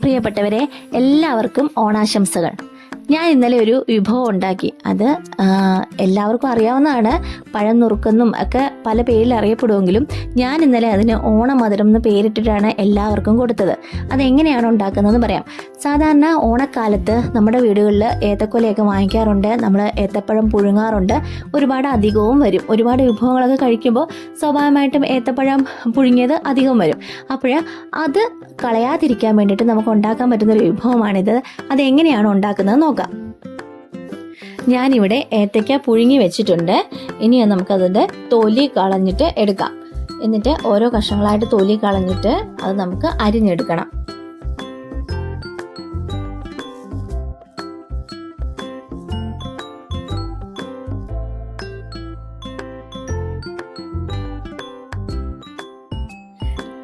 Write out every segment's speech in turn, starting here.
പ്രിയപ്പെട്ടവരെ, എല്ലാവർക്കും ഓണാശംസകൾ. ഞാൻ ഇന്നലെ ഒരു വിഭവം ഉണ്ടാക്കി. അത് എല്ലാവർക്കും അറിയാവുന്നതാണ്. പഴം നുറുക്കെന്നും ഒക്കെ പല പേരിൽ അറിയപ്പെടുമെങ്കിലും ഞാൻ ഇന്നലെ അതിന് ഓണമധുരം എന്ന് പേരിട്ടിട്ടാണ് എല്ലാവർക്കും കൊടുത്തത്. അതെങ്ങനെയാണ് ഉണ്ടാക്കുന്നതെന്ന് പറയാം. സാധാരണ ഓണക്കാലത്ത് നമ്മുടെ വീടുകളിൽ ഏത്തക്കൊലയൊക്കെ വാങ്ങിക്കാറുണ്ട്. നമ്മൾ ഏത്തപ്പഴം പുഴുങ്ങാറുണ്ട്. ഒരുപാട് അധികവും വരും. ഒരുപാട് വിഭവങ്ങളൊക്കെ കഴിക്കുമ്പോൾ സ്വാഭാവികമായിട്ടും ഏത്തപ്പഴം പുഴുങ്ങിയത് അധികം വരും. അപ്പോൾ അത് കളയാതിരിക്കാൻ വേണ്ടിയിട്ട് നമുക്ക് ഉണ്ടാക്കാൻ പറ്റുന്നൊരു വിഭവമാണിത്. അതെങ്ങനെയാണ് ഉണ്ടാക്കുന്നത് നോക്കാം. ഞാനിവിടെ ഏത്തയ്ക്ക പുഴുങ്ങി വെച്ചിട്ടുണ്ട്. ഇനി നമുക്കതിൻ്റെ തൊലി കളഞ്ഞിട്ട് എടുക്കാം. എന്നിട്ട് ഓരോ കഷ്ണങ്ങളായിട്ട് തൊലി കളഞ്ഞിട്ട് അത് നമുക്ക് അരിഞ്ഞെടുക്കണം.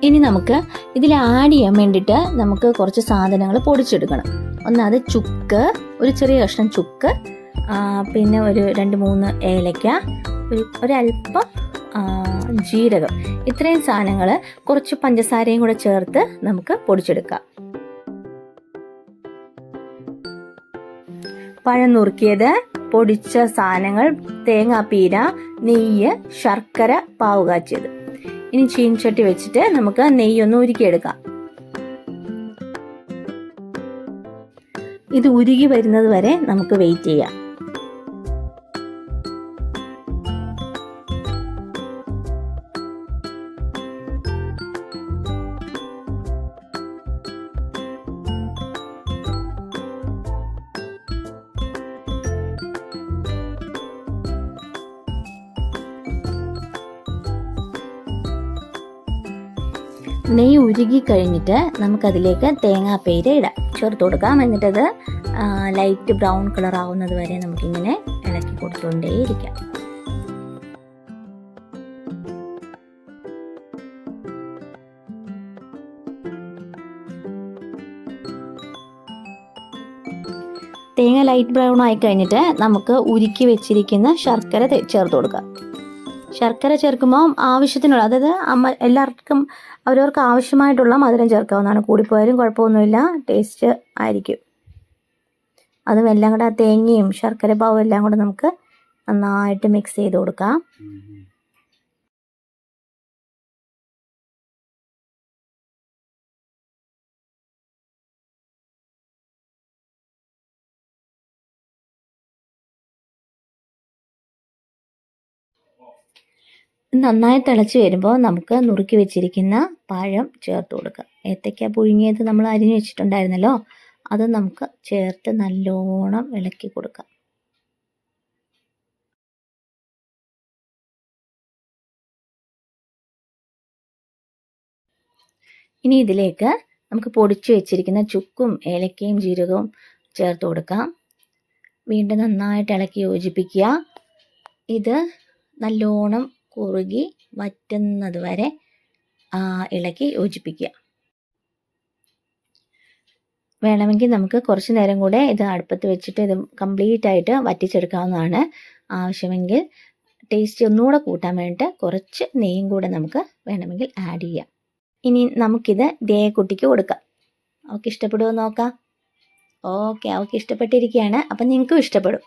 ഇനി നമുക്ക് ഇതിൽ ആഡ് ചെയ്യാൻ വേണ്ടിയിട്ട് നമുക്ക് കുറച്ച് സാധനങ്ങൾ പൊടിച്ചെടുക്കണം. ഒന്നത് ചുക്ക്, ഒരു ചെറിയ കഷ്ണം ചുക്ക്, പിന്നെ ഒരു 2-3 ഏലക്ക, ഒരല്പം ജീരകം. ഇത്രയും സാധനങ്ങൾ കുറച്ച് പഞ്ചസാരയും കൂടെ ചേർത്ത് നമുക്ക് പൊടിച്ചെടുക്കാം. പഴം നുറുക്കിയത്, പൊടിച്ച സാധനങ്ങൾ, തേങ്ങാപ്പീര, നെയ്യ്, ശർക്കര പാവ് കാച്ചിയത്. ഇനി ചീനച്ചട്ടി വെച്ചിട്ട് നമുക്ക് നെയ്യൊന്ന് ഉരുക്കിയെടുക്കാം. ഇത് ഉരുകി വരുന്നത് വരെ നമുക്ക് വെയിറ്റ് ചെയ്യാം. നെയ്യ് ഉരുകി കഴിഞ്ഞിട്ട് നമുക്കതിലേക്ക് തേങ്ങാപ്പീര ചേർത്ത് കൊടുക്കാം. എന്നിട്ടത് ലൈറ്റ് ബ്രൗൺ കളർ ആവുന്നത് വരെ നമുക്കിങ്ങനെ ഇളക്കി കൊടുത്തുകൊണ്ടേയിരിക്കാം. തേങ്ങ ലൈറ്റ് ബ്രൗൺ ആയി കഴിഞ്ഞിട്ട് നമുക്ക് ഉരുക്കി വെച്ചിരിക്കുന്ന ശർക്കര ചേർത്ത് കൊടുക്കാം. ശർക്കര ചേർക്കുമ്പോൾ ആവശ്യത്തിനുള്ള, അതായത് എല്ലാവർക്കും അവരവർക്ക് ആവശ്യമായിട്ടുള്ള മധുരം ചേർക്കാവുന്നതാണ്. കൂടിപ്പോയാലും കുഴപ്പമൊന്നുമില്ല, ടേസ്റ്റ് ആയിരിക്കും. അതും എല്ലാം കൂടെ തേങ്ങയും ശർക്കര പാവും എല്ലാം കൂടെ നമുക്ക് നന്നായിട്ട് മിക്സ് ചെയ്ത് കൊടുക്കാം. നന്നായി തിളച്ച് വരുമ്പോൾ നമുക്ക് നുറുക്കി വെച്ചിരിക്കുന്ന പഴം ചേർത്ത് കൊടുക്കാം. ഏത്തയ്ക്ക പുഴുങ്ങിയത് നമ്മൾ അരിഞ്ഞു വെച്ചിട്ടുണ്ടായിരുന്നല്ലോ, അത് നമുക്ക് ചേർത്ത് നല്ലോണം ഇളക്കി കൊടുക്കാം. ഇനി ഇതിലേക്ക് നമുക്ക് പൊടിച്ചു വെച്ചിരിക്കുന്ന ചുക്കും ഏലക്കയും ജീരകവും ചേർത്ത് കൊടുക്കാം. വീണ്ടും നന്നായിട്ട് ഇളക്കി യോജിപ്പിക്കുക. ഇത് നല്ലോണം കുറുകി വറ്റുന്നത് വരെ ഇളക്കി യോജിപ്പിക്കുക. വേണമെങ്കിൽ നമുക്ക് കുറച്ച് നേരം കൂടെ ഇത് അടുപ്പത്ത് വെച്ചിട്ട് ഇത് കംപ്ലീറ്റ് ആയിട്ട് വറ്റിച്ചെടുക്കാവുന്നതാണ്. ആവശ്യമെങ്കിൽ ടേസ്റ്റ് ഒന്നുകൂടെ കൂട്ടാൻ വേണ്ടിയിട്ട് കുറച്ച് നെയ്യും കൂടെ നമുക്ക് വേണമെങ്കിൽ ആഡ് ചെയ്യാം. ഇനി നമുക്കിത് കുട്ടിക്ക് കൊടുക്കാം. അവൾക്ക് ഇഷ്ടപ്പെടുമോ നോക്കാം. ഓക്കെ, അവൾക്ക് ഇഷ്ടപ്പെട്ടിരിക്കുകയാണ്. അപ്പം നിങ്ങൾക്കും ഇഷ്ടപ്പെടും.